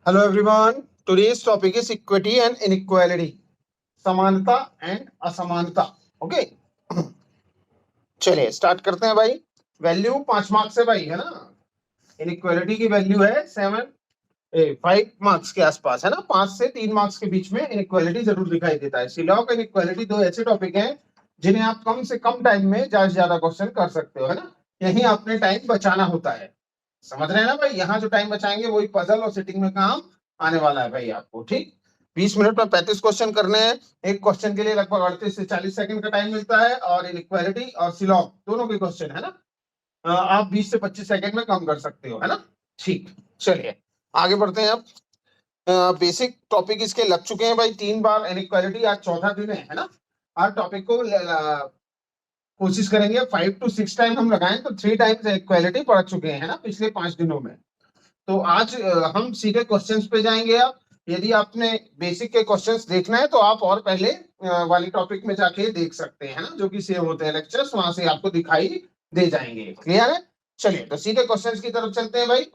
Hello everyone. Today's topic is equity and inequality. समानता and असमानता. Okay. चलिए start करते हैं भाई. वैल्यू 5 मार्क्स है भाई, है ना. इनइक्वालिटी की वैल्यू है 5 मार्क्स के आसपास, है ना. 5 से 3 मार्क्स के बीच में इनइक्वालिटी जरूर दिखाई देता है. सिलॉग और इनइक्वालिटी दो ऐसे टॉपिक हैं जिन्हें आप कम से कम टाइम में ज्यादा से ज्यादा क्वेश्चन कर सकते हो, है ना. यही आपने टाइम बचाना होता है. समझ रहे हैं ना भाई. यहाँ जो टाइम बचाएंगे वही पजल और सिटिंग में काम आने वाला है भाई आपको. ठीक. 20 मिनट में 35 क्वेश्चन करने हैं. एक क्वेश्चन के लिए लगभग 38 से 40 सेकंड का टाइम मिलता है. और इनइक्वालिटी और सिलॉग दोनों के क्वेश्चन, है ना, आप 20 से 25 सेकंड में कम कर सकते हो, है ना. ठीक. चलिए आगे बढ़ते हैं. अब बेसिक टॉपिक इसके लग चुके हैं भाई 3 बार. इनइक्वालिटी आज चौथा दिन है ना. हर टॉपिक को कोशिश करेंगे 5 to 6 टाइम हम लगाएं, तो 3 टाइम्स इक्वालिटी पढ़ चुके हैं, है ना, पिछले 5 दिनों में. तो आज हम सीधे क्वेश्चंस पे जाएंगे. अब यदि आपने बेसिक के क्वेश्चंस देखना है तो आप और पहले वाली टॉपिक में जाके देख सकते हैं, है ना, जो कि सेव होते हैं लेक्चर्स, वहां से आपको दिखाई दे जाएंगे. क्लियर है. चलिए तो सीधे क्वेश्चंस की तरफ चलते हैं भाई.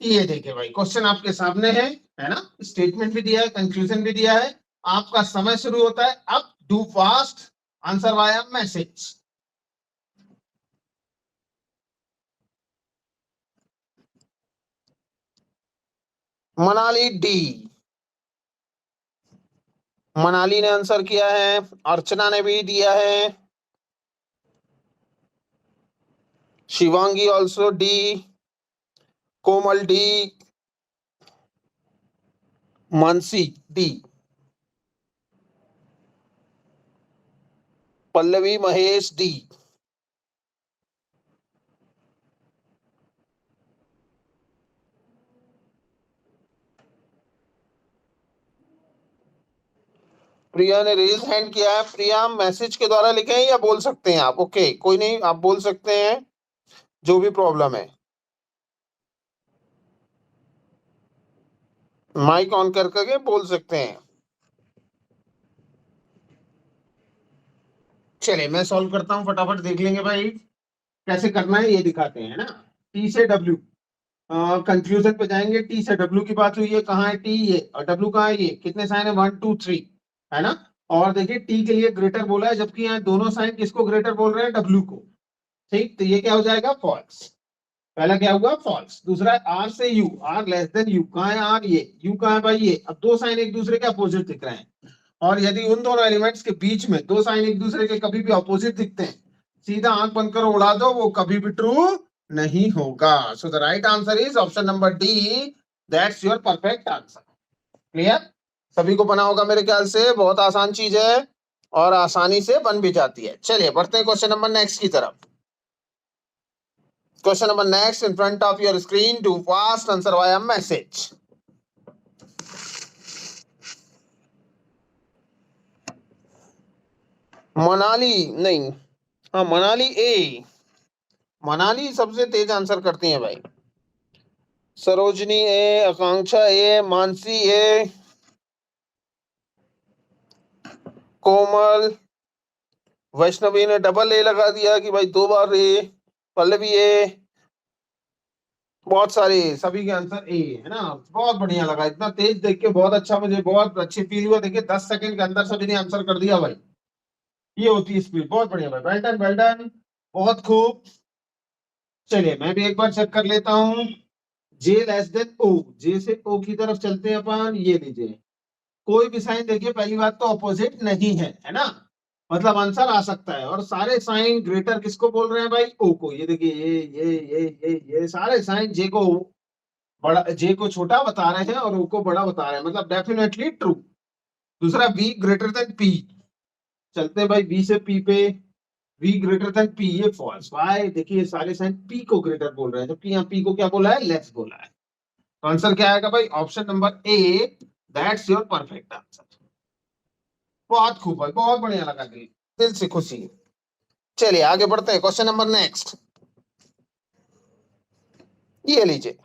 ये देखिए भाई, क्वेश्चन आपके सामने है ना. स्टेटमेंट भी दिया है, कंक्लूजन भी दिया है. आपका समय शुरू होता है अब. Do fast. Answer via message. Manali D. Manali ने आंसर किया है. अर्चना ने भी दिया है. Shivangi also D. Komal D. Mansi D. Pallavi Mahesh D. Priya ने रेज हैंड किया है. प्रिया मैसेज के द्वारा लिखे हैं या बोल सकते हैं आप? ओके कोई नहीं, आप बोल सकते हैं. जो भी प्रॉब्लम है माइक ऑन कर करके बोल सकते हैं. चलिए मैं सॉल्व करता हूँ, फटाफट देख लेंगे भाई. कैसे करना है ये दिखाते हैं, है ना. टी से डब्ल्यू. कंक्लूजन पे जाएंगे. टी से डब्ल्यू की बात हुई है. कहाँ है टी? ये. और डब्ल्यू कहाँ है? ये. कितने साइन है? 1 2 3, है ना. और देखिए टी के लिए ग्रेटर बोला है, जबकि यहाँ दोनों साइन किसको ग्रेटर बोल रहे हैं? डब्ल्यू को. ठीक. तो ये क्या हो जाएगा? फॉल्स. पहला क्या हुआ? फॉल्स. दूसरा आर से U. R less than U. कहाँ है आर? ये. यू कहाँ है भाई? ये. अब दो साइन एक दूसरे के अपोजिट दिख रहे हैं. और यदि उन दोनों एलिमेंट्स के बीच में दो साइन एक दूसरे के कभी भी अपोजिट दिखते हैं, सीधा आंख बंद करो उड़ा दो, वो कभी भी ट्रू नहीं होगा. So the right answer is option number D. That's your perfect answer. Clear. सभी को बना होगा मेरे ख्याल से. बहुत आसान चीज है और आसानी से बन भी जाती है. चलिए बढ़ते हैं क्वेश्चन नंबर नेक्स्ट की तरफ. Question number next in front of your screen. To fast answer via message. Manali नहीं. हाँ मनाली ए. मनाली सबसे तेज आंसर करती है भाई. सरोजनी ए. आकांक्षा ए. मानसी ए. कोमल. वैष्णवी ने डबल ए लगा दिया कि भाई 2 बार ए. पल्लवी ए. बहुत सारे. सभी के आंसर ए, है ना. बहुत बढ़िया लगा. इतना तेज देख के बहुत अच्छा, मुझे बहुत अच्छी फील हुआ. देखिए 10 सेकंड के अंदर सभी ने आंसर कर दिया भाई. ये होती है स्पीड. बहुत बढ़िया भाई. Well done well done. बहुत खूब. चलिए मैं भी एक बार चेक कर लेता हूँ. जे लेस देन ओ. जे से ओ की तरफ चलते हैं अपन. ये लीजिए. कोई भी साइन देखिए, पहली बात तो अपोजिट नहीं है ना. मतलब आंसर आ सकता है. और सारे साइन ग्रेटर किसको बोल रहे हैं भाई? ओ को. ये देखिए ये सारे साइन जे को बड़ा, जे को छोटा बता रहे हैं और ओ को बड़ा बता रहे हैं. मतलब डेफिनेटली ट्रू. दूसरा वी ग्रेटर देन पी. चलते हैं भाई बी से पी पे. वी ग्रेटर देन पी, ये फॉल्स. वाई? देखिए सारे साइन पी को ग्रेटर बोल रहे हैं, जबकि यहाँ पी को क्या बोला है? लेस बोला है. तो आंसर क्या आएगा भाई? Option number A. That's your perfect answer. बहुत खूब भाई. बहुत बढ़िया लगा. दिल दिल से खुशी. चलिए आगे बढ़ते हैं. Question number next. ये लीजिए.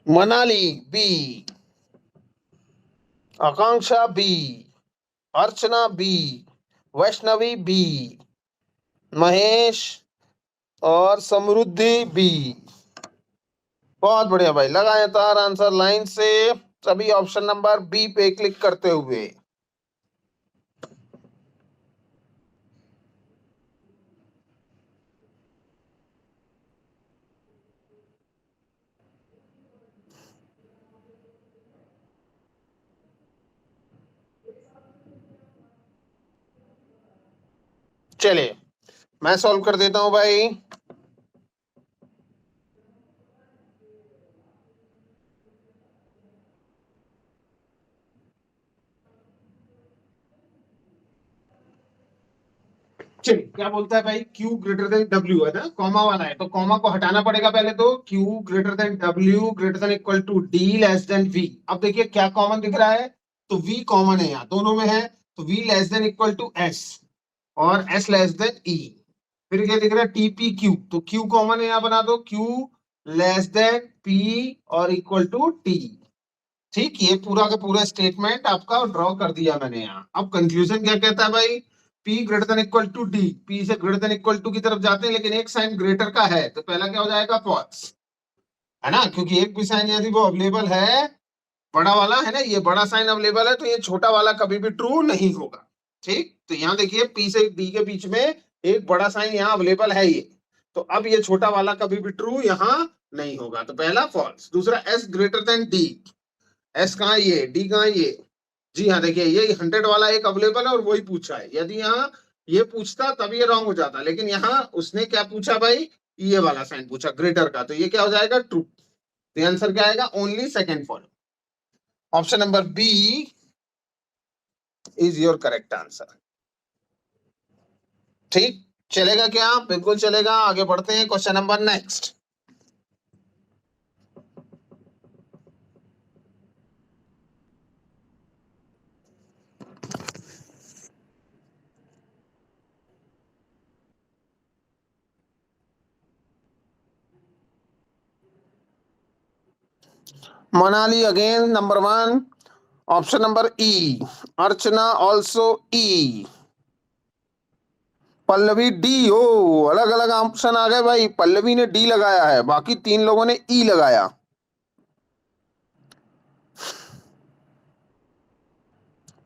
मनाली बी, आकांक्षा बी, अर्चना बी, वैष्णवी बी, महेश और समृद्धि बी। बहुत बढ़िया भाई, लगाए तार आंसर लाइन से सभी ऑप्शन नंबर बी पे क्लिक करते हुए। चलिए मैं सॉल्व कर देता हूं भाई। चलिए क्या बोलता है भाई, Q ग्रेटर देन W है ना, कॉमा वाला है तो कॉमा को हटाना पड़ेगा पहले। तो Q greater than W greater than equal to D less than V। अब देखिए क्या कॉमन दिख रहा है, तो V कॉमन है, यहाँ दोनों में है, तो V less than equal to S और S लेस देन E। फिर क्या दिख रहा है, TPQ, तो Q कॉमन है, यहाँ बना दो Q लेस देन P और इक्वल टू T। ठीक, ये पूरा का पूरा स्टेटमेंट आपका ड्रॉ कर दिया मैंने यहाँ। अब कंक्लूजन क्या कहता है भाई, P greater than equal to D, P से ग्रेटर देन इक्वल टू की तरफ जाते हैं लेकिन एक साइन ग्रेटर का है, तो पहला क्या हो जाएगा, फॉल्स, है ना, क्योंकि एक भी साइन यदि वो अवेलेबल है, बड़ा वाला है ना, ये बड़ा साइन अवेलेबल है, तो ये छोटा वाला कभी भी ट्रू नहीं होगा। ठीक, तो यहाँ देखिए P से D के बीच में एक बड़ा साइन यहाँ अवेलेबल है ये, तो अब ये छोटा वाला कभी भी ट्रू यहाँ नहीं होगा, तो पहला फॉल्स। दूसरा S greater then D, S कहाँ, ये डी कहाँ, ये, जी हाँ देखिए ये 100 वाला एक अवेलेबल है और वही पूछा है। यदि यहाँ ये पूछता तब ये रॉन्ग हो जाता, लेकिन यहाँ उसने क्या पूछा भाई, ये वाला साइन पूछा ग्रेटर का, तो ये क्या हो जाएगा, ट्रू। तो आंसर क्या आएगा, only second follow, option number B is your correct answer. ठीक, चलेगा क्या, बिल्कुल चलेगा। आगे बढ़ते हैं, question number next. Manali again number 1, option number E, Archana also E, Pallavi D. ओ, अलग अलग ऑप्शन आ गए भाई, पल्लवी ने डी लगाया है, बाकी 3 लोगों ने ई लगाया।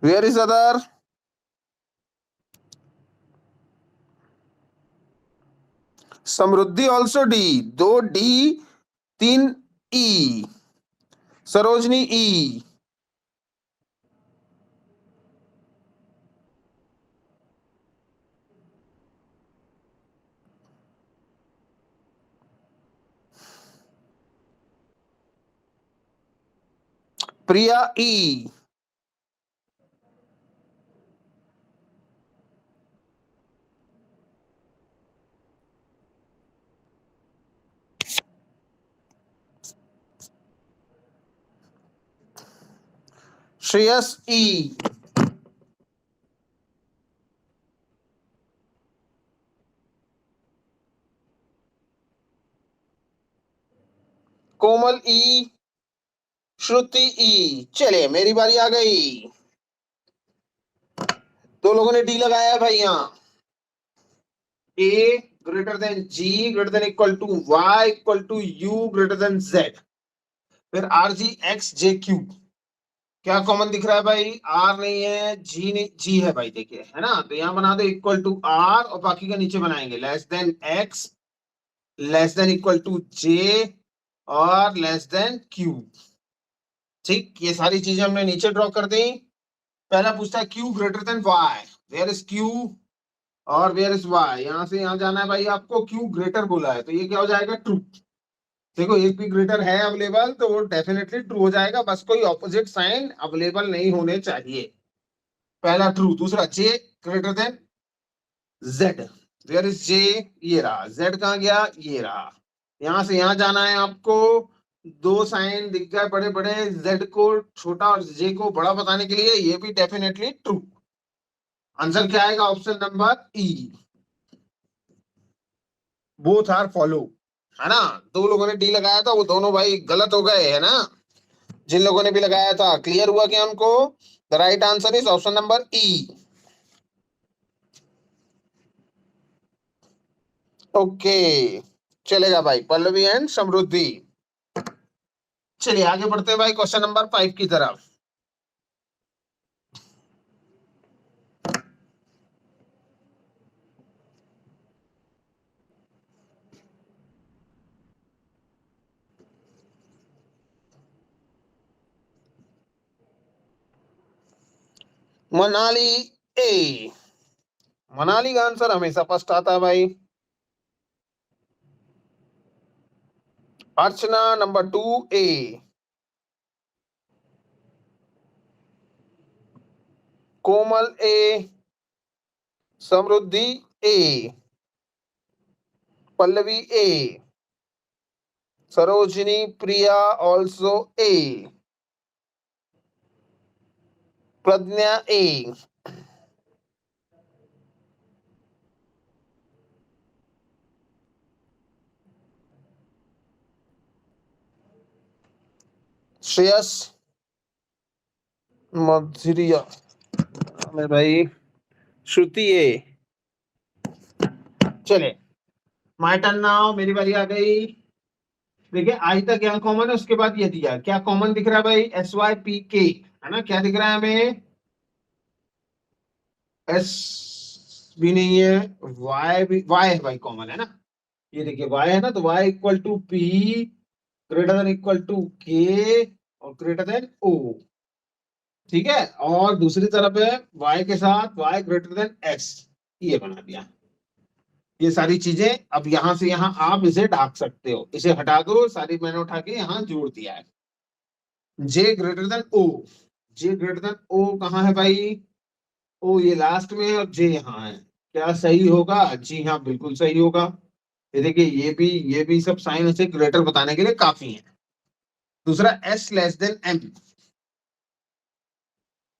Where is other, Samriddhi also D, 2 D 3 E, Sarojini E, Priya E, Shreyas E, Komal E, Shruti E. चलिए मेरी बारी आ गई, 2 लोगों ने डी लगाया है भाई यहाँ। A greater than G greater than equal to Y equal to U greater than Z, फिर R G X J Q. क्या कॉमन दिख रहा है भाई, आर नहीं है, जी नहीं, जी है भाई, देखिए है ना, तो यहां बना दो इक्वल टू आर और बाकी का नीचे बनाएंगे less than X less than equal to J और लेस देन क्यू। ठीक, ये सारी चीजें हमने नीचे ड्रॉ कर दी। पहला पूछता है Q greater than Y, where is Q और वेयर इज वाई, यहां से यहां जाना है भाई आपको, क्यू ग्रेटर बोला है तो ये क्या हो जाएगा, ट्रू। देखो एक भी ग्रेटर है अवेलेबल तो वो डेफिनेटली ट्रू हो जाएगा, बस कोई ऑपोजिट साइन अवेलेबल नहीं होने चाहिए, पहला ट्रू। दूसरा J greater than Z, where is J, ये रहा, जेड कहाँ गया, ये रहा, यहां से यहां जाना है आपको, 2 साइन दिख गए बड़े बड़े, जेड को छोटा और जे को बड़ा बताने के लिए, ये भी डेफिनेटली ट्रू। आंसर क्या आएगा, option number E, both are follow. है ना। दो लोगों ने डी लगाया था, वो दोनों भाई गलत हो गए, है ना। जिन लोगों ने भी लगाया था क्लियर हुआ क्या उनको? The right answer is option number E. Okay, चलेगा भाई, पल्लवी एंड समृद्धि। चलिए आगे बढ़ते हैं भाई क्वेश्चन नंबर 5 की तरफ। मनाली ए। मनाली का आंसर हमेशा फर्स्ट आता है भाई। Archana number 2 A. Komal A. Samriddhi A. Pallavi A. Sarojini Priya also A. Pragya A. Shreyas Madhuria में भाई श्रुति ए। चले माय टर्न नाउ, मेरी बारी आ गई। देखिए आज तक क्या कॉमन है, उसके बाद ये दिया क्या कॉमन दिख रहा है भाई, एस वाई पी के, है ना। क्या दिख रहा है हमें? एस भी नहीं है, वाई भी, वाई है भाई कॉमन, है ना। ये देखिए वाई है ना, तो Y equal to P greater than equal to K और ग्रेटर देन ओ। ठीक है, और दूसरी तरफ है वाई के साथ वाई ग्रेटर देन एक्स, ये बना दिया। ये सारी चीजें अब यहां से यहां आप इसे ढाक सकते हो, इसे हटा दो, सारी मैंने उठा के यहां जोड़ दिया है। जे ग्रेटर देन ओ। जे ग्रेटर देन ओ कहाँ है भाई? ओ ये लास्ट में है और जे यहाँ है। क्या सही होगा? जी हाँ, बिल्कुल सही होगा। ये देखिए ये भी सब साइन से ग्रेटर बताने के लिए काफी है। दूसरा S less than M.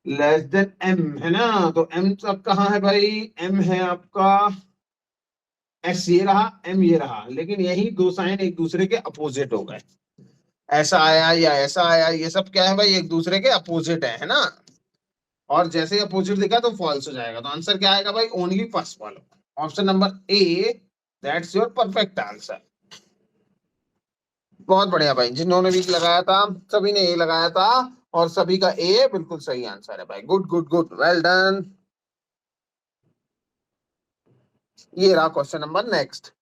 Less than M है ना, तो एम सब कहाँ है भाई? एम है आपका, एस ये रहा, एम ये रहा, लेकिन यही दो साइन एक दूसरे के अपोजिट हो गए। ऐसा आया या ऐसा आया, ये सब क्या है भाई, एक दूसरे के अपोजिट है ना। और जैसे ही अपोजिट दिखा तो फॉल्स हो जाएगा, तो आंसर क्या आएगा भाई? ओनली फर्स्ट वाला, option number A, that's your perfect answer. बहुत बढ़िया भाई, जिन्होंने भी लगाया था सभी ने ए लगाया था, और सभी का ए बिल्कुल सही आंसर है भाई। Good good good, well done. ये रहा क्वेश्चन नंबर नेक्स्ट।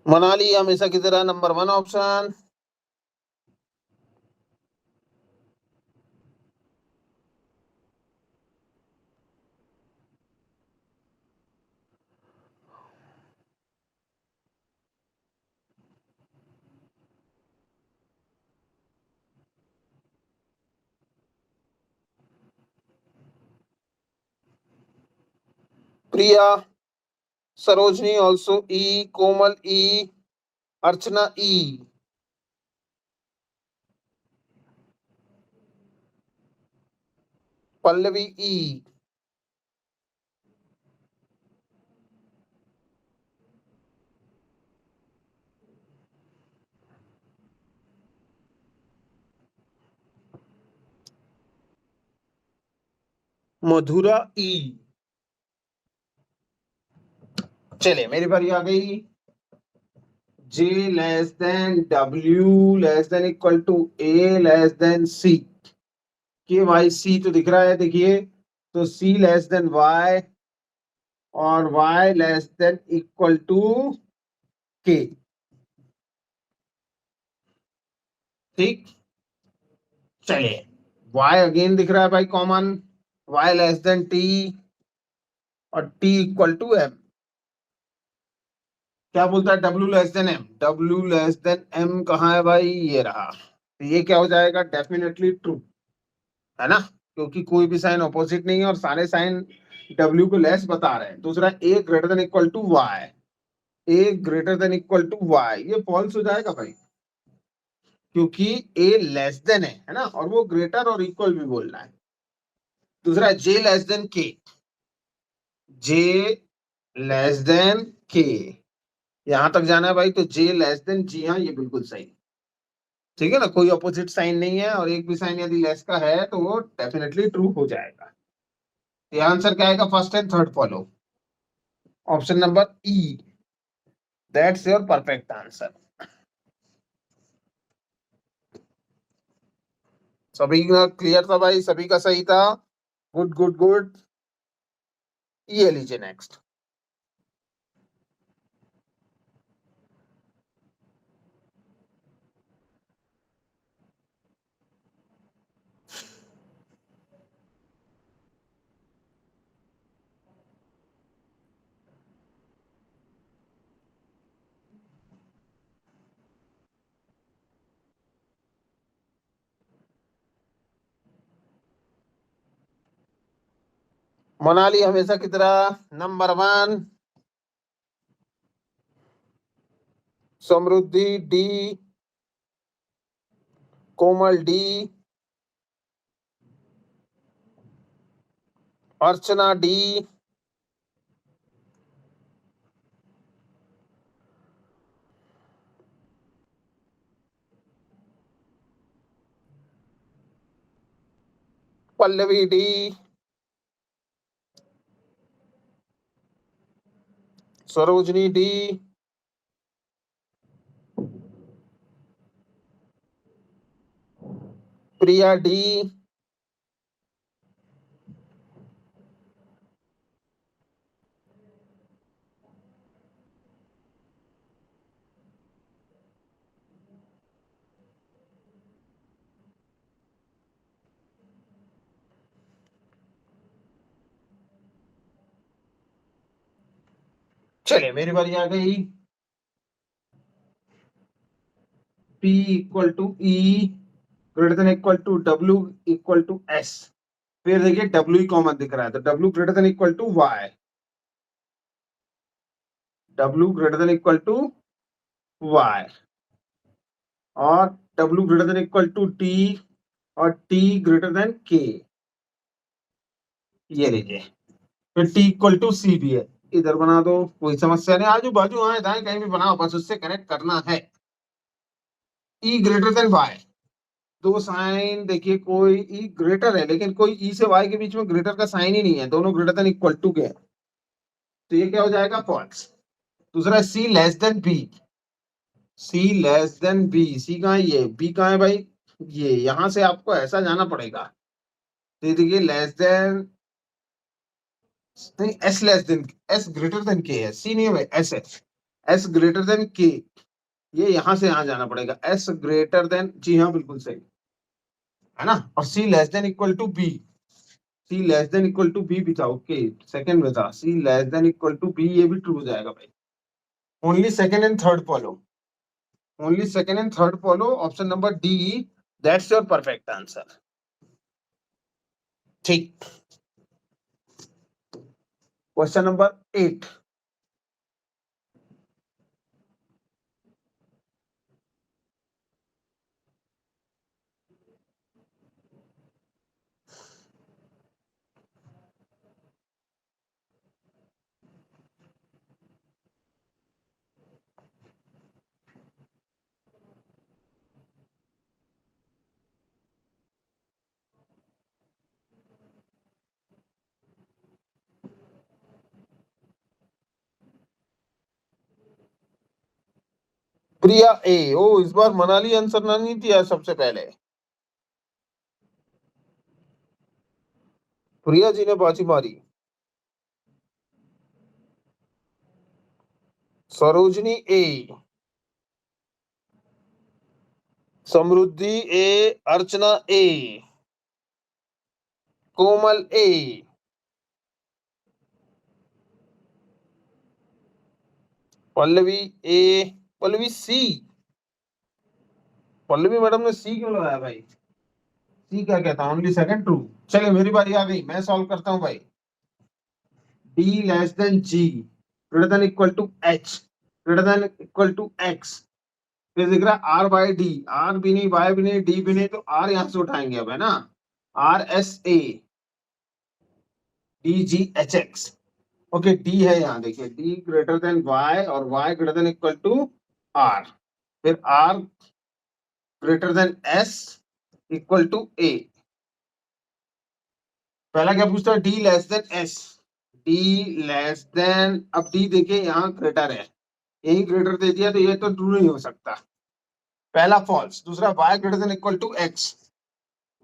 मनाली हमेशा की तरह number 1 option. Priya, Sarojani also E, Komal E, Archana E, Pallavi E. Madhura E. चलिए मेरी बारी आ गई। J less than W less than equal to A less than C. K Y C तो दिख रहा है, देखिए, तो सी लेस देन वाई और Y less than equal to के। ठीक, चलिए वाई अगेन दिख रहा है भाई common, Y less than T और टी इक्वल टू एम। क्या बोलता है, W less than M, W less than M कहाँ है भाई, ये रहा। तो ये क्या हो जाएगा, डेफिनेटली ट्रू, है ना, क्योंकि कोई भी साइन ऑपोजिट नहीं है और सारे साइन W को लेस बता रहे हैं। दूसरा, A greater than equal to Y, A greater than equal to Y, ये फॉल्स हो जाएगा भाई, क्योंकि A लेस देन है ना, और वो ग्रेटर और इक्वल भी बोलना है। दूसरा, J less than K, J less than K, यहां तक जाना है भाई, तो J लेस देन G, हाँ ये बिल्कुल सही, ठीक है ना, कोई ऑपोजिट साइन नहीं है और एक भी साइन यदि लेस का है तो वो डेफिनेटली ट्रू हो जाएगा। ये आंसर क्या आएगा, first and third follow, option number E, that's your perfect answer. सभी का क्लियर था भाई, सभी का सही था, गुड गुड गुड। ये लीजिए नेक्स्ट। मनाली हमेशा की तरह number 1, Samriddhi D, Komal D, Archana D, Pallavi D, Sarojani D, Priya D, चलिए मेरी बारी आ गई। P equal to E greater than equal to W equal to S, फिर देखिए W ही कॉमन दिख रहा है, तो W greater than equal to Y, W greater than equal to Y, और W greater than equal to T, और T greater than K, ये लीजिए, फिर T इक्वल टू C भी है, इधर बना दो, कोई समस्या नहीं, आजू बाजू आए दाएं कहीं भी बनाओ, बस उससे कनेक्ट करना है। E ग्रेटर देन Y, दो साइन देखिए, कोई E ग्रेटर है लेकिन कोई E से Y के बीच में ग्रेटर का साइन ही नहीं है, दोनों ग्रेटर देन इक्वल टू के हैं, तो ये क्या हो जाएगा, फॉल्स। दूसरा, C less then B, C less then B, C कहाँ है, ये B कहाँ है भाई, ये यहां से आपको ऐसा जाना पड़ेगा, तो ये देखिए लेस देन, नहीं S less than, S greater than K है, C नहीं है भाई, S है, S ग्रेटर देन K, ये यहां से यहां जाना पड़ेगा, S ग्रेटर देन, जी हाँ बिल्कुल सही, है ना, और C less than equal to B, C less than equal to B भी था, ओके सेकंड में था, C less than equal to B, ये भी ट्रू हो जाएगा भाई, only second and third follow, only second and third follow, option number D, that's your perfect answer. ठीक, क्वेश्चन नंबर 8, प्रिया ए, ओ इस बार मनाली आंसर ना नहीं दिया सबसे पहले, प्रिया जी ने बाजी मारी। सरोजनी ए, समृद्धि ए, अर्चना ए, कोमल ए, पल्लवी ए, पल्लवी सी। पल्लवी मैडम ने सी क्यों लगाया भाई? सी क्या कहता हूँ? Only second true. चलिए मेरी बारी आ गई, मैं सॉल्व करता हूँ भाई। D less than G greater than equal to H greater than equal to X. फिर दिख रहा है आर बाई डी, आर भी नहीं, वाई भी नहीं, डी भी नहीं, तो आर यहां से उठाएंगे अब, है ना? R S A D G H X. Okay, D है यहाँ, देखिए डी ग्रेटर देन वाई और Y greater than equal to R. फिर R greater than S equal to A. पहला क्या पूछता है? D less than S. D less than, अब डी देखिए यहाँ ग्रेटर है, यही ग्रेटर दे दिया तो ये तो ट्रू नहीं हो सकता, पहला फॉल्स। दूसरा Y greater than equal to X,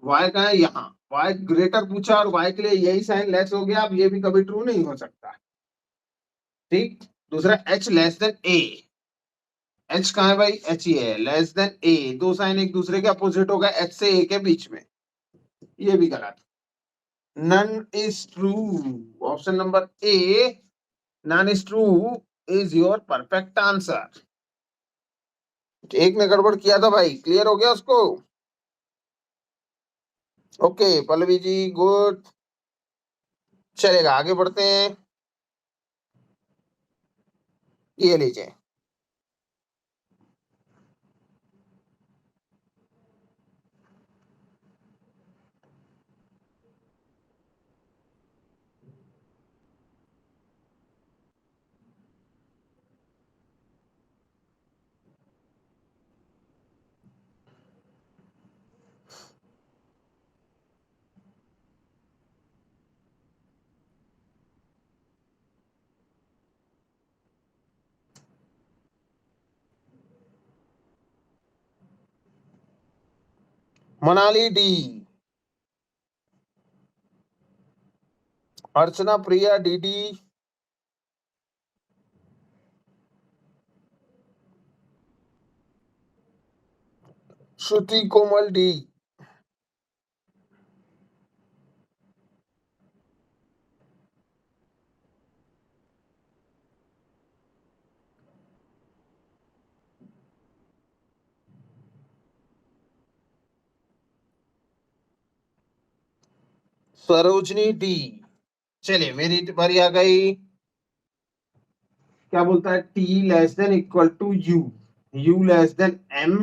Y का है यहाँ, वाई ग्रेटर पूछा और वाई के लिए यही साइन लेस हो गया, अब ये भी कभी ट्रू नहीं हो सकता, ठीक। दूसरा एच लेस देन ए, एच कहाँ है भाई? एच ही है, लेस देन ए, दो साइन एक दूसरे के अपोजिट हो गए एच से ए के बीच में, ये भी गलत। None is true, option number A none is true is your perfect answer. एक ने गड़बड़ किया था भाई, क्लियर हो गया उसको? Okay Pallavi ji, good. चलेगा, आगे बढ़ते हैं। ये लीजिए, Manali D, Archana Priya D D, Shruti Komal D, Sarojani D. चलिए मेरी बारी आ गई। क्या बोलता है? T less than equal to U, U less than M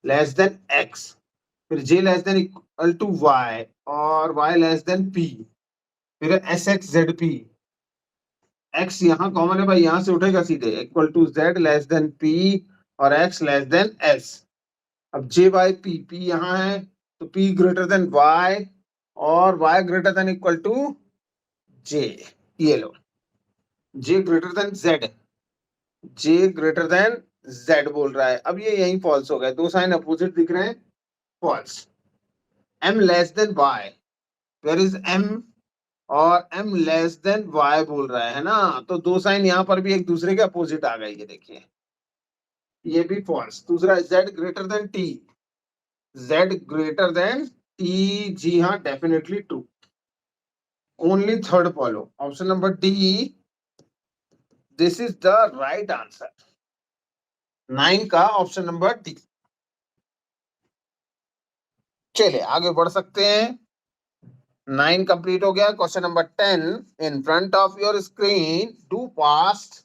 less than X, फिर J less than equal to Y और वाई लेस देन पी, फिर S X Z P. X यहाँ कॉमन है भाई, यहाँ से उठेगा सीधे, equal to Z less than P और एक्स लेस देन एस। अब जे बाई पी, पी यहाँ है तो पी ग्रेटर देन वाई और Y greater than equal to J. ये लो, J greater than Z, J greater than Z बोल रहा है, अब ये यही फॉल्स हो गए, दो साइन अपोजिट दिख रहे हैं, false. M less than Y, where is M? और एम लेस देन वाई बोल रहा है ना, तो दो साइन यहाँ पर भी एक दूसरे के अपोजिट आ गए, ये देखिए, ये भी फॉल्स। दूसरा Z greater than T, Z greater than T, जी हाँ definitely true. Only third follow, option number D, this is the right answer, 9 का ऑप्शन नंबर डी। चलिए आगे बढ़ सकते हैं। 9 कंप्लीट हो गया। Question number 10 in front of your screen, do fast.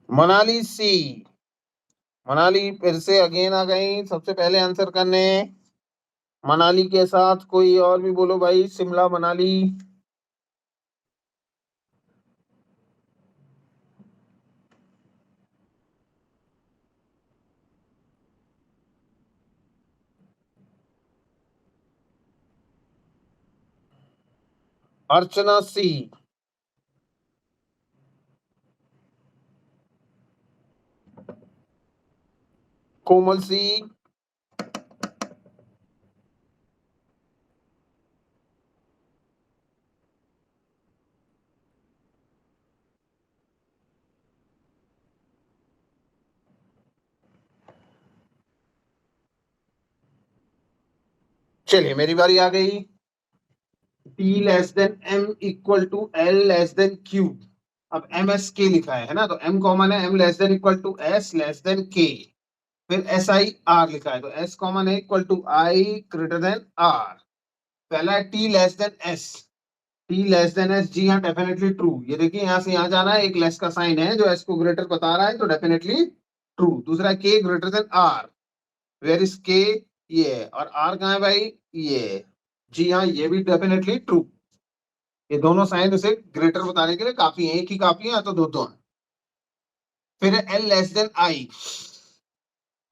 Manali C, Manali फिर से अगेन आ गई सबसे पहले आंसर करने। मनाली के साथ कोई और भी बोलो भाई, शिमला मनाली। अर्चना सी, कोमल सी, चलिए मेरी बारी आ गई। T less than M equal to L less than Q। अब MS K लिखा है ना, तो M कॉमन है, M less than equal to S less than K। फिर SI R लिखा है, तो S कॉमन है, equal to I greater than R। पहला है T less than S। T less than S, जी हाँ डेफिनेटली ट्रू। ये देखिए यहाँ से यहाँ जाना है, एक लेस का साइन है जो S को ग्रेटर बता रहा है, तो डेफिनेटली ट्रू। दूसरा K greater than R, where is K, ये है, और R कहाँ है भाई, ये, जी हाँ ये भी डेफिनेटली ट्रू। ये दोनों साइन उसे ग्रेटर बताने के लिए काफी है, एक ही काफी है तो दो दो है। फिर है L less then I,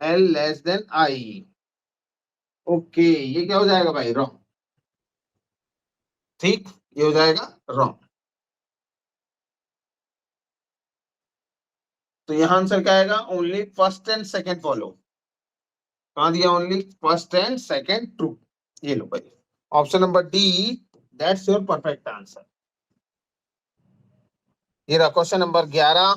L less then I। Okay, ये क्या हो जाएगा भाई, रॉन्ग। ठीक, ये हो जाएगा रॉन्ग। तो यहाँ आंसर क्या आएगा, only first and second follow. कहाँ दिया, only first and second true. ये लो भाई, option number D, that's your perfect answer. ये रहा क्वेश्चन नंबर 11।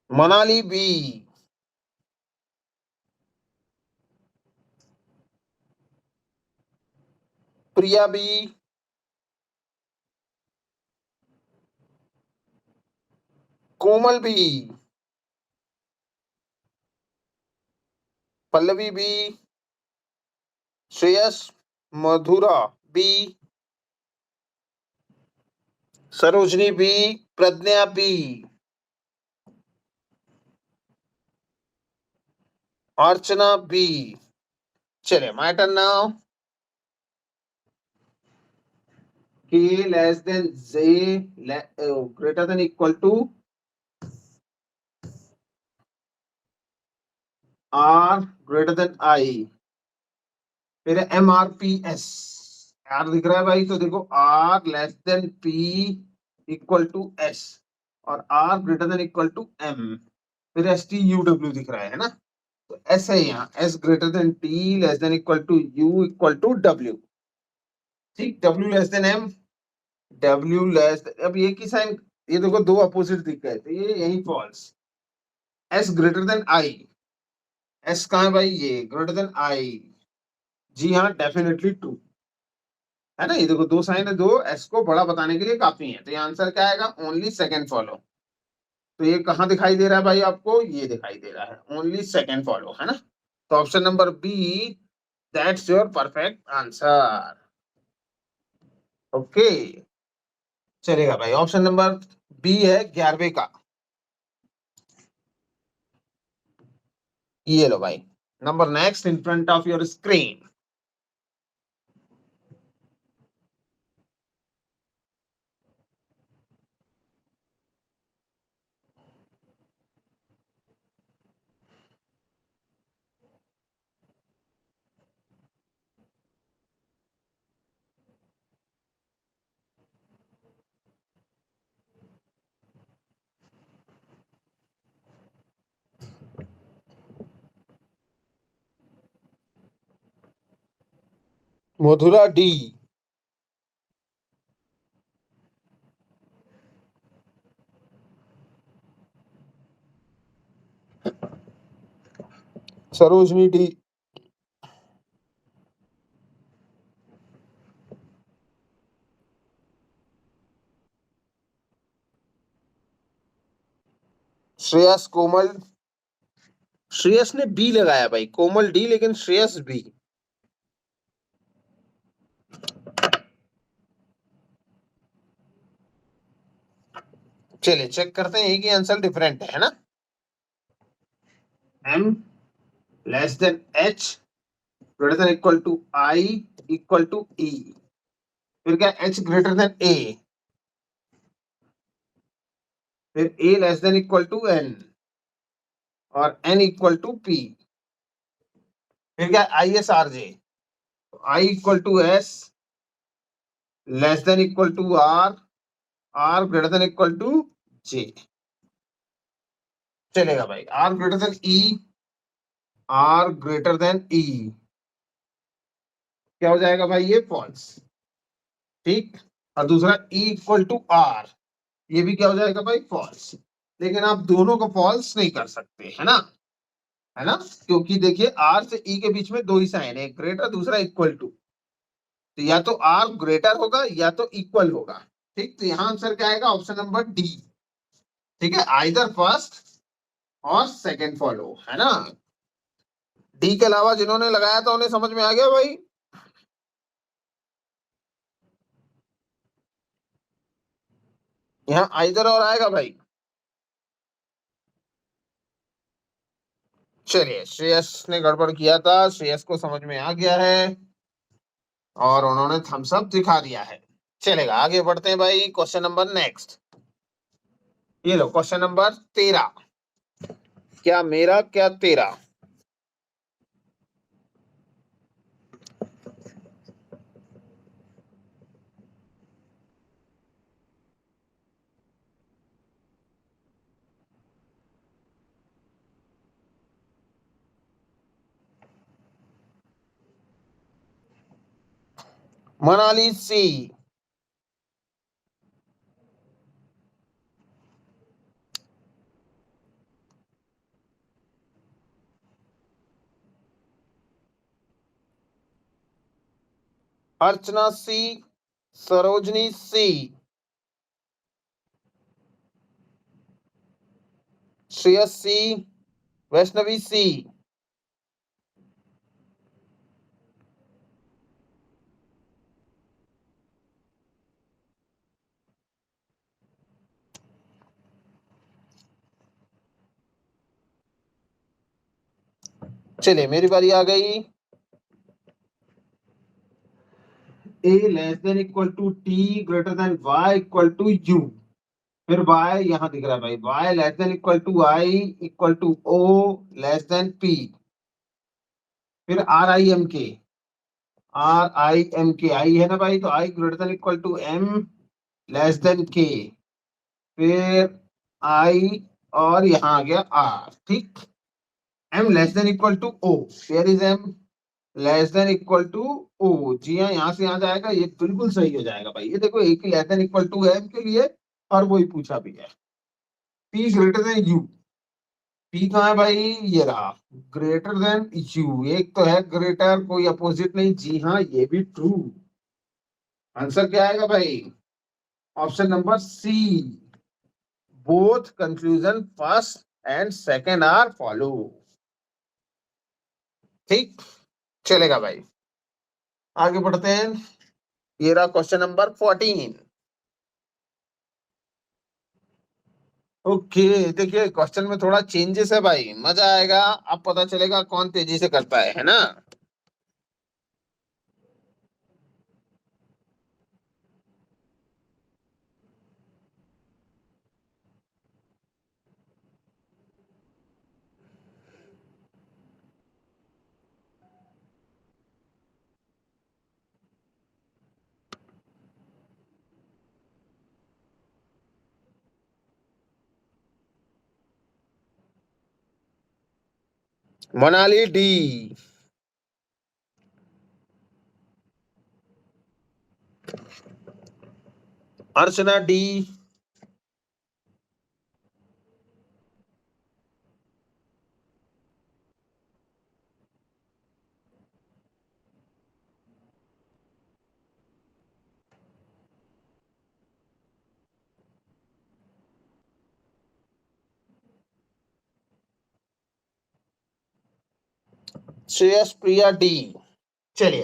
मनाली बी, प्रिया बी, कोमल बी, पल्लवी बी, श्रेयस मधुरा बी, सरोजनी बी, प्रज्ञा बी, अर्चना बी। चलिए my turn now. K less than Z greater than equal to R greater than I। फिर MRPS, R दिख रहा है भाई, तो देखो R less than P equal to S, और R greater than equal to M। फिर STUW दिख रहा है ना, तो S है यहाँ, S greater than T less than equal to U equal to W। ठीक, W less than M, W less, अब ये की साइन, ये देखो दो अपोजिट दिख गए, तो ये यही false. S greater than I, S कहाँ है भाई, ये ग्रेटर देन I, जी हाँ डेफिनेटली ट्रू है ना। ये देखो दो साइन है, दो S को बड़ा बताने के लिए काफी है, तो ये आंसर क्या आएगा, ओनली सेकंड फॉलो। तो ये कहाँ दिखाई दे रहा है भाई आपको, ये दिखाई दे रहा है, ओनली सेकंड फॉलो है ना। तो option number B, that's your perfect answer. Okay, चलेगा भाई, ऑप्शन नंबर बी है 11वें का। ये लो भाई, number next in front of your screen. Madhura D, Sarojani D, Shreyas Komal, Shreyas ने बी लगाया भाई, कोमल डी लेकिन श्रेयस बी। चलिए चेक करते हैं, एक ही आंसर डिफरेंट है ना। M less than H greater than equal to I equal to E। फिर क्या, H ग्रेटर देन A, फिर A less than equal to N, और N इक्वल टू P। फिर क्या, ISRJ, I equal to S less than equal to R, R greater than equal to J। चलेगा भाई। R greater than E, R greater than E क्या हो जाएगा भाई, ये फॉल्स। ठीक, और दूसरा ई इक्वल टू आर, ये भी क्या हो जाएगा भाई, फॉल्स। लेकिन आप दोनों को फॉल्स नहीं कर सकते, है ना, है ना, क्योंकि देखिए आर से ई के बीच में दो ही साइन है, एक ग्रेटर दूसरा इक्वल टू, तो या तो आर ग्रेटर होगा या तो इक्वल होगा। ठीक, तो यहाँ आंसर क्या आएगा, ऑप्शन नंबर डी। ठीक है, आइदर फर्स्ट और सेकंड फॉलो, है ना। डी के अलावा जिन्होंने लगाया था उन्हें समझ में आ गया भाई। यहाँ आइदर और आएगा भाई। चलिए, श्रेयस ने गड़बड़ किया था, श्रेयस को समझ में आ गया है और उन्होंने थम्स अप दिखा दिया है। चलेगा, आगे बढ़ते हैं भाई, क्वेश्चन नंबर नेक्स्ट। ये लो क्वेश्चन नंबर 13, क्या मेरा क्या तेरा। मनाली सी, अर्चना सी, सरोजनी सी, श्रेयस सी, वैष्णवी सी। चलिए, मेरी बारी आ गई। A less than equal to T greater than Y equal to U, फिर y यहाँ दिख रहा है भाई, y less than equal to I equal to O less than P, फिर आर आई है ना भाई, तो I greater than equal to M less than K, फिर आई और यहाँ आ गया आर। ठीक, M less than equal to O, where is M less than equal to ओ, जी हाँ, यहाँ से यहाँ जाएगा, ये बिल्कुल सही हो जाएगा भाई। ये देखो एक ही लेस देन इक्वल टू है एम के लिए और वही पूछा भी है। P greater then you, P कहाँ है भाई, ये रहा, ग्रेटर देन यू, एक तो है ग्रेटर, कोई अपोजिट नहीं, जी हाँ ये भी ट्रू। आंसर क्या आएगा भाई, option number C, both conclusion first and second are follow. ठीक, चलेगा भाई, आगे बढ़ते हैं। ये रहा क्वेश्चन नंबर 14। ओके, देखिए क्वेश्चन में थोड़ा चेंजेस है भाई, मजा आएगा, अब पता चलेगा कौन तेजी से करता है ना। मनाली डी, अर्चना डी, श्रेयस प्रिया डी। चलिए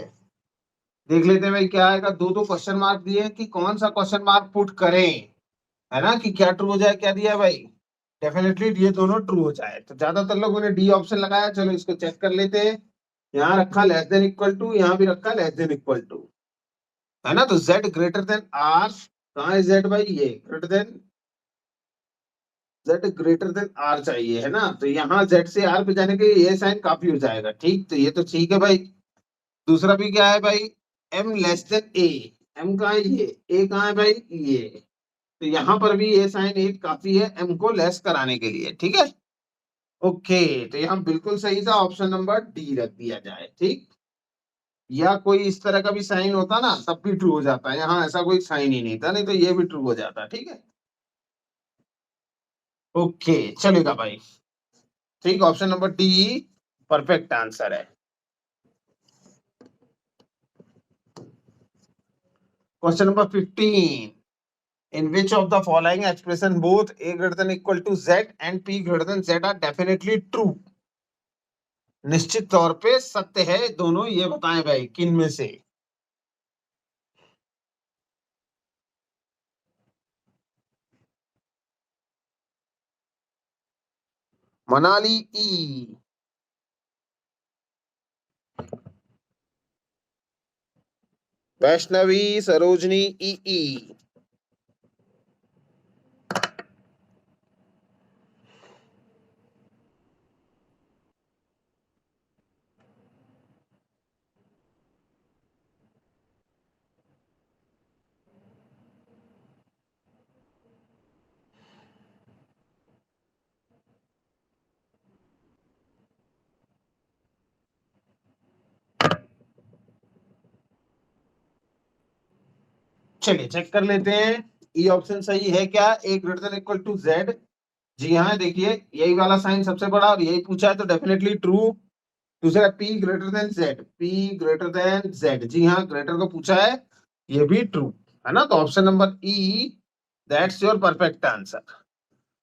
देख लेते हैं भाई क्या आएगा, दो दो क्वेश्चन मार्क दिए हैं कि कौन सा क्वेश्चन मार्क पुट करें, है ना, कि क्या ट्रू हो जाए, क्या दिया है भाई, डेफिनेटली ये दोनों ट्रू हो जाए। तो ज्यादातर लोगों ने डी ऑप्शन लगाया, चलो इसको चेक कर लेते हैं। यहाँ रखा लेस देन इक्वल टू, यहाँ भी रखा लेस देन इक्वल टू, है ना, तो z ग्रेटर देन आर, कहाँ है z भाई, ये greater than, z greater than R चाहिए, है ना, तो यहाँ z से r पे जाने के लिए ये साइन काफी हो जाएगा। ठीक, तो ये तो ठीक है भाई। दूसरा भी क्या है भाई, m less then a, m कहाँ है, ये a कहाँ है भाई, ये, तो यहाँ पर भी ये साइन एक काफी है m को लेस कराने के लिए। ठीक है, ओके, तो यहाँ बिल्कुल सही था, ऑप्शन नंबर डी रख दिया जाए, ठीक। या कोई इस तरह का भी साइन होता ना तब भी ट्रू हो जाता है, यहाँ ऐसा कोई साइन ही नहीं था, नहीं तो ये भी ट्रू हो जाता, ठीक है। ओके, चलेगा भाई, ठीक, option number D perfect answer है। Question number 15, in which of the following expression both a greater than equal to z and p greater than z are definitely true? निश्चित तौर पे सत्य है दोनों, ये बताएं भाई किन में से। मनाली ई, वैष्णवी सरोजनी ई। चलिए चेक कर लेते हैं, ई ऑप्शन सही है क्या, A greater than equal to Z. जी हाँ, देखिए यही वाला साइन सबसे बड़ा और यही पूछा है तो डेफिनेटली ट्रू। दूसरा P greater than Z, P greater than Z, जी हाँ ग्रेटर को पूछा है, ये भी ट्रू है ना, तो option number E that's your perfect answer.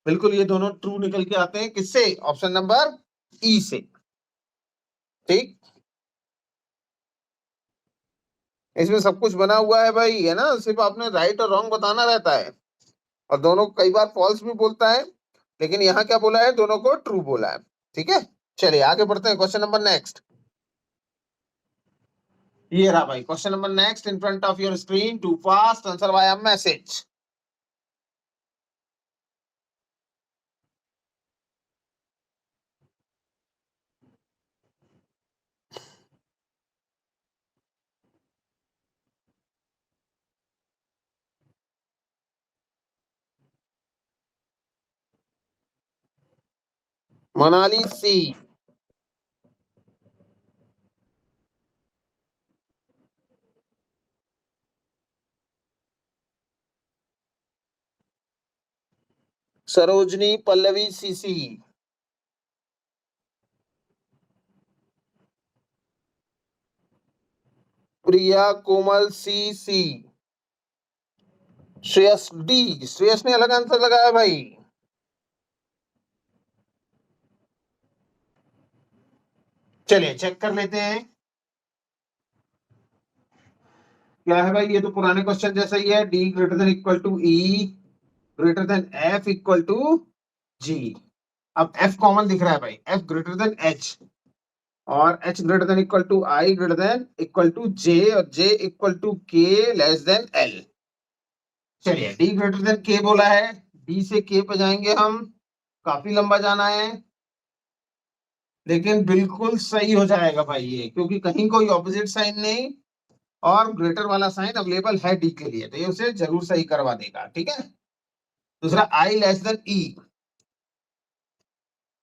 बिल्कुल ये दोनों ट्रू निकल के आते हैं, किससे, ऑप्शन नंबर ई से, ठीक। इसमें सब कुछ बना हुआ है भाई, है ना, सिर्फ आपने राइट और रॉन्ग बताना रहता है, और दोनों कई बार फॉल्स भी बोलता है, लेकिन यहाँ क्या बोला है, दोनों को ट्रू बोला है, ठीक है। चलिए आगे बढ़ते हैं, क्वेश्चन नंबर नेक्स्ट। ये रहा भाई question number next in front of your screen, to fast answer via message. Manali C, Sarojini Pallavi C C, Priya Komal C C, Shreyas D, Shreyas ने अलग आंसर लगाया भाई। चलिए चेक कर लेते हैं, क्या है भाई, ये तो पुराने क्वेश्चन जैसा ही है, D greater than equal to E greater than F equal to G. अब एफ कॉमन दिख रहा है भाई, एफ ग्रेटर देन एच, और H greater than equal to I greater than equal to J, और J equal to K less than L. चलिए D greater than K बोला है, डी से के पे जाएंगे हम, काफी लंबा जाना है, लेकिन बिल्कुल सही हो जाएगा भाई ये, क्योंकि कहीं कोई ऑपोजिट साइन नहीं और ग्रेटर वाला साइन अवेलेबल है डी के लिए, तो ये उसे जरूर सही करवा देगा, ठीक है। दूसरा आई लेस देन ई,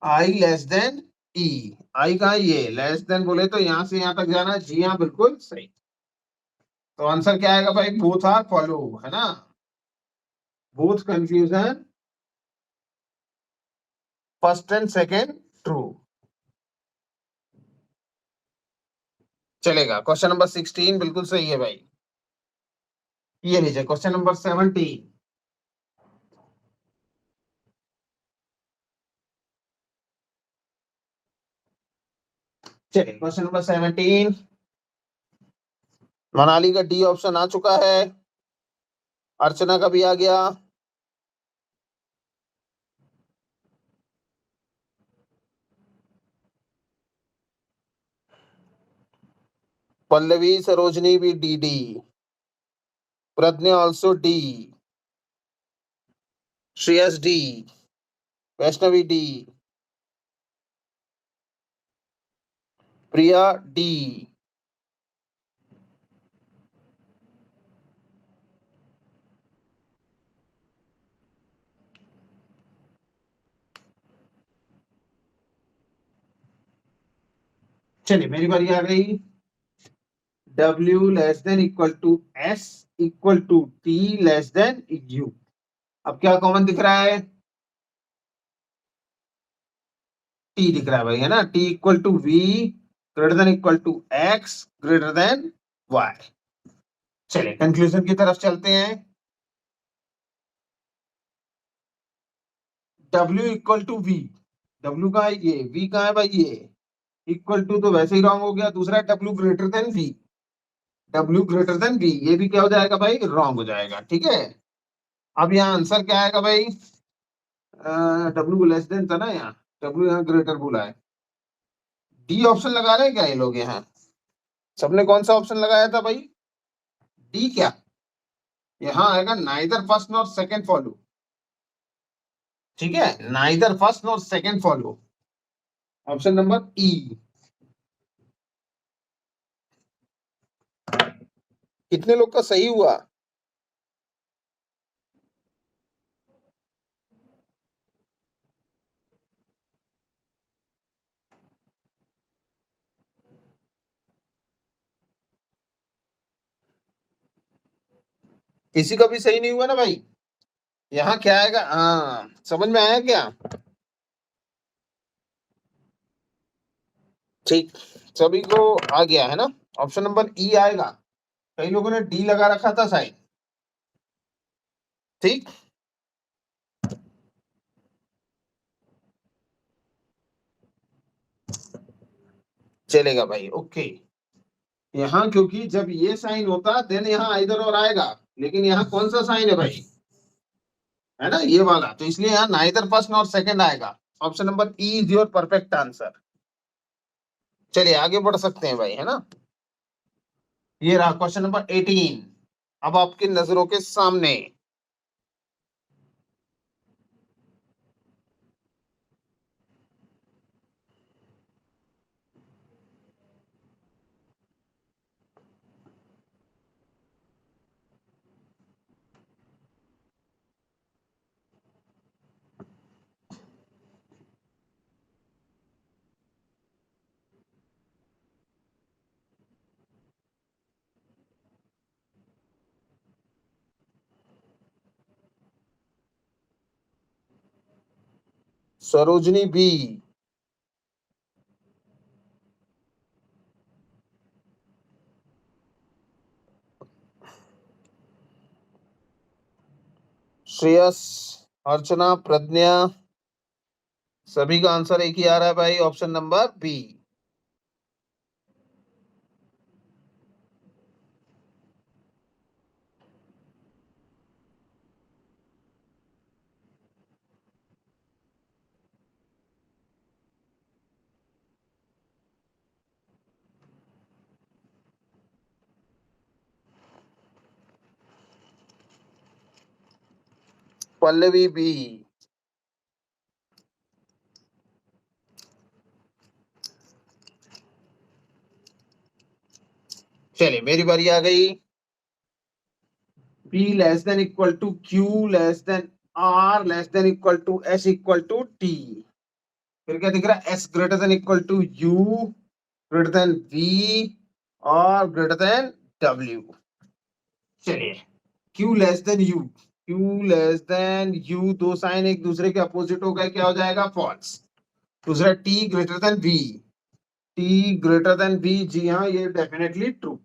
आई लेस देन ई, आई का ये लेस देन बोले तो यहां से यहां तक जाना, जी हाँ बिल्कुल सही। तो आंसर क्या आएगा भाई, बोथ आर फॉलो, है ना, both confusion, first and second true. चलेगा, क्वेश्चन नंबर 16 बिल्कुल सही है भाई। ये लीजिए क्वेश्चन नंबर 17। चलिए क्वेश्चन नंबर 17, मनाली का डी ऑप्शन आ चुका है, अर्चना का भी आ गया, पल्लवी सरोजनी भी D D, Pragya also D, Shreyas D, Vaishnavi D, Priya D. चलिए मेरी बारी आ गई। W less than equal to S equal to T less than U। अब क्या कॉमन दिख रहा है? T दिख रहा है भाई, है ना। T equal to V greater than equal to X greater than Y। चलिए कंक्लूजन की तरफ चलते हैं। W equal to V, W का है ये, V का है भाई ये, इक्वल टू तो वैसे ही रॉन्ग हो गया। दूसरा W greater than V, W greater than V, ये भी क्या हो जाएगा भाई? रॉन्ग हो जाएगा। ठीक है, अब यहाँ आंसर क्या आएगा भाई? W लेस देन था ना यहाँ, W यहाँ ग्रेटर बोला है। डी ऑप्शन लगा रहे हैं क्या ये लोग यहाँ? सबने कौन सा ऑप्शन लगाया था भाई? डी क्या? यहाँ आएगा neither first nor second follow. ठीक है, neither first nor second follow, option number ई। कितने लोग का सही हुआ? किसी का भी सही नहीं हुआ ना भाई? यहाँ क्या आएगा? हाँ, समझ में आया क्या? ठीक, सभी को आ गया है ना? ऑप्शन नंबर ई आएगा। कई लोगों ने डी लगा रखा था साइड। ठीक, चलेगा भाई, ओके। यहाँ क्योंकि जब ये साइन होता देन यहाँ इधर और आएगा, लेकिन यहाँ कौन सा साइन है भाई? है ना ये वाला, तो इसलिए यहाँ नाइदर फर्स्ट नॉर सेकंड आएगा। Option number E is your perfect answer. चलिए आगे बढ़ सकते हैं भाई, है ना। ये रहा क्वेश्चन नंबर 18, अब आपकी नजरों के सामने। सरोजनी बी, श्रेयस, अर्चना, प्रज्ञा, सभी का आंसर एक ही आ रहा है भाई, option number B. Pallavi B. चलिए मेरी बारी आ गई। P less than equal to Q less than R less than equal to S equal to T। फिर क्या दिख रहा है? S greater than equal to U greater than V और ग्रेटर देन W। चलिए, Q less than U, Q less than U, दो sign एक दूसरे के अपोजिट हो गए, क्या हो जाएगा? फॉल्स। दूसरा T greater than V, T greater than V, जी हाँ ये definitely true.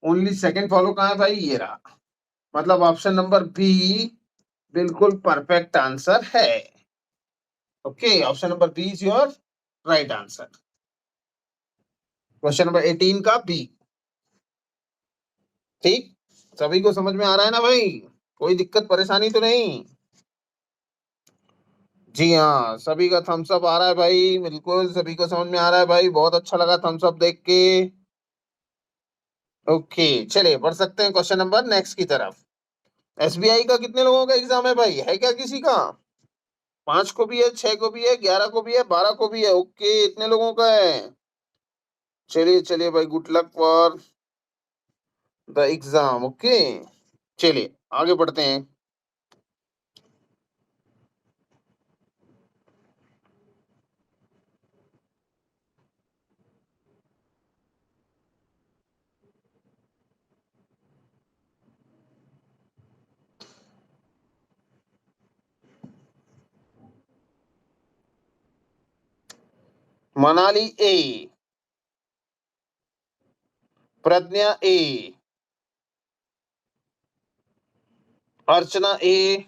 Only second follow कहाँ है भाई? ये रहा, मतलब ऑप्शन नंबर बी बिल्कुल परफेक्ट आंसर है। Okay, option number B is your right answer. Question number 18 का बी। ठीक, सभी को समझ में आ रहा है ना भाई? कोई दिक्कत परेशानी तो नहीं? जी हाँ, सभी का थम्स अप आ रहा है भाई, बिल्कुल सभी को समझ में आ रहा है भाई, बहुत अच्छा लगा थम्स अप देख के। ओके, चलिए बढ़ सकते हैं क्वेश्चन नंबर नेक्स्ट की तरफ। एसबीआई का कितने लोगों का एग्जाम है भाई? है क्या किसी का? 5 को भी है, 6 को भी है, 11 को भी है, 12 को भी है। ओके, इतने लोगों का है। चलिए चलिए भाई, good luck for the exam. Okay, चलिए आगे बढ़ते हैं। मनाली ए, प्रज्ञा ए, अर्चना ए,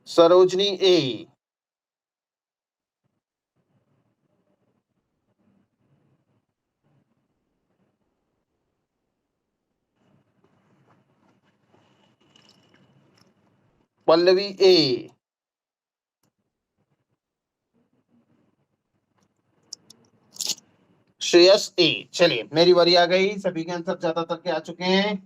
सरोजनी ए, पल्लवी ए, श्रेयस ए। चलिए मेरी बारी आ गई, सभी के आंसर ज्यादातर के आ चुके हैं।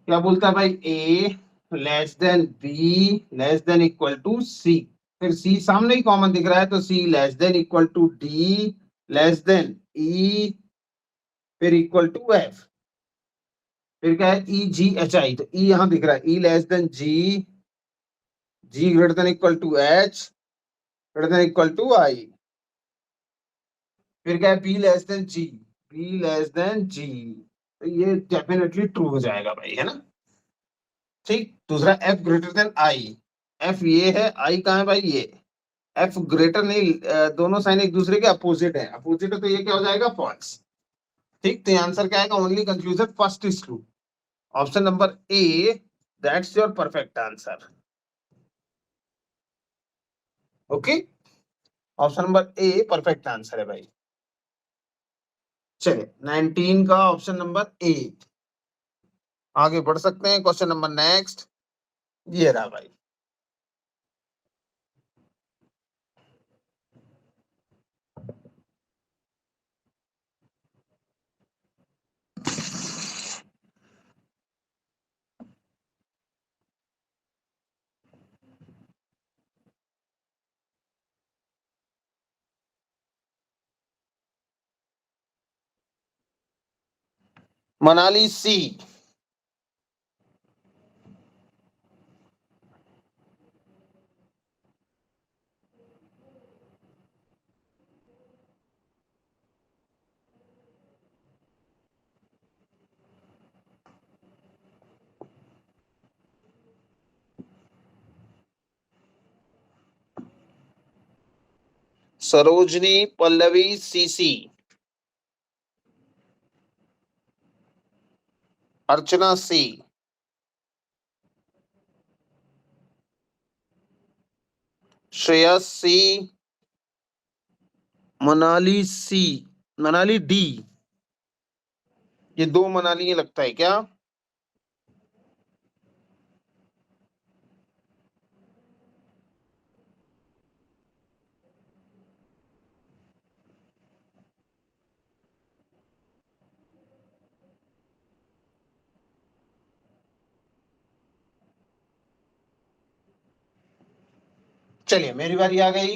क्या बोलता है भाई? A less than B less than equal to C, फिर सी सामने ही कॉमन दिख रहा है तो C less than equal to D less than E, फिर इक्वल टू एफ, फिर क्या है? ई जी एच आई, तो ई यहां दिख रहा है, E less than G, G greater than equal to H greater than equal to I, फिर क्या है? B less than G, B less than G, तो ये डेफिनेटली ट्रू हो जाएगा भाई, है ना? ठीक। दूसरा F greater than I, F ये है, आई कहाँ है भाई? ये एफ ग्रेटर नहीं, दोनों साइन एक दूसरे के अपोजिट है, अपोजिट है तो ये क्या हो जाएगा? फॉल्स। ठीक, तो आंसर क्या आएगा? Only conclusion first is true, option number A, that's your perfect answer. Okay, option number a perfect answer है भाई। चलिए 19 का ऑप्शन नंबर ए, आगे बढ़ सकते हैं। क्वेश्चन नंबर नेक्स्ट, ये रहा भाई। मनाली सी, सरोजनी पल्लवी सीसी, अर्चना सी, श्रेयस सी, मनाली सी, मनाली डी। ये दो मनाली लगता है क्या? चलिए मेरी बारी आ गई,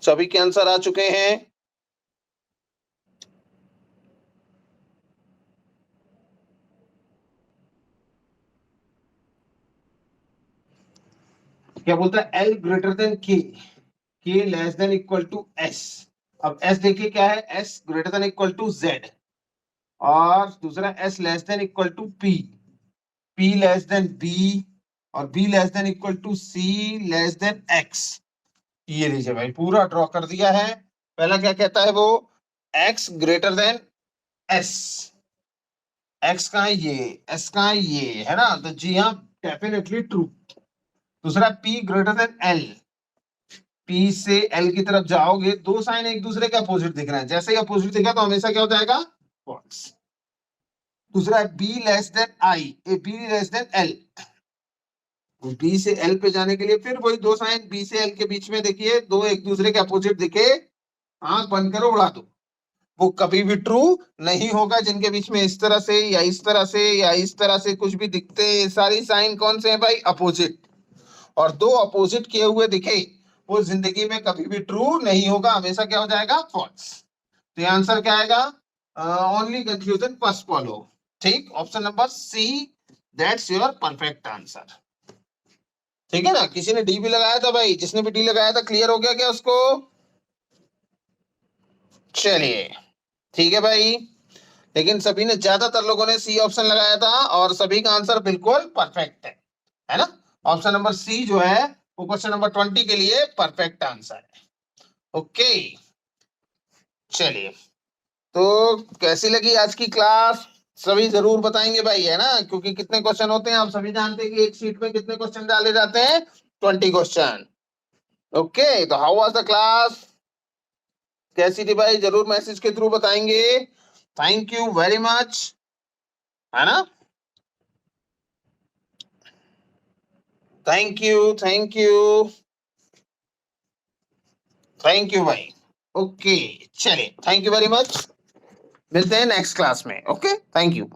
सभी के आंसर आ चुके हैं। क्या बोलता है? L greater than K less than equal to S. अब एस देखिए क्या है? S greater than equal to Z, और दूसरा S less than equal to P, P less than B, और B less than equal to C less than X. ये लीजिए भाई, पूरा ड्रॉ कर दिया है। पहला क्या कहता है वो? X greater than S, x का है ये, एस का है ये, है ना? तो जी हाँ, डेफिनेटली ट्रू। दूसरा P greater then L, P से एल की तरफ जाओगे, दो साइन एक दूसरे के अपोजिट दिख रहे हैं, जैसे ही अपोजिट दिखा तो हमेशा क्या हो जाएगा? फॉल्स। दूसरा है B less than I, A B less than L, B से एल पे जाने के लिए फिर वही दो साइन बी से एल के बीच में देखिए, दो एक दूसरे के अपोजिट दिखे, आंख बंद करो उड़ा दो, वो कभी भी ट्रू नहीं होगा। जिनके बीच में इस तरह से या इस तरह से या इस तरह से कुछ भी दिखते हैं, सारी साइन कौन से हैं भाई? अपोजिट। और दो अपोजिट किए हुए दिखे, वो जिंदगी में कभी भी ट्रू नहीं होगा, हमेशा क्या हो जाएगा? फॉल्स। तो ये आंसर क्या आएगा? Only conclusion first follow. ठीक, option number C, that's your perfect answer. ठीक है ना? किसी ने डी भी लगाया था भाई, जिसने भी डी लगाया था क्लियर हो गया क्या उसको? चलिए ठीक है भाई, लेकिन सभी ने, ज्यादातर लोगों ने सी ऑप्शन लगाया था और सभी का आंसर बिल्कुल परफेक्ट है ना। ऑप्शन नंबर सी जो है वो क्वेश्चन नंबर 20 के लिए परफेक्ट आंसर है। ओके, चलिए तो कैसी लगी आज की क्लास, सभी जरूर बताएंगे भाई, है ना, क्योंकि कितने क्वेश्चन होते हैं आप सभी जानते हैं कि एक शीट में कितने क्वेश्चन डाले जाते हैं, 20 क्वेश्चन। ओके, तो हाउ वाज द क्लास, कैसी थी भाई, जरूर मैसेज के थ्रू बताएंगे। थैंक यू वेरी मच, है ना। Thank you, thank you, thank you भाई। ओके, चलिए थैंक यू वेरी मच, मिलते हैं नेक्स्ट क्लास में। Okay, thank you.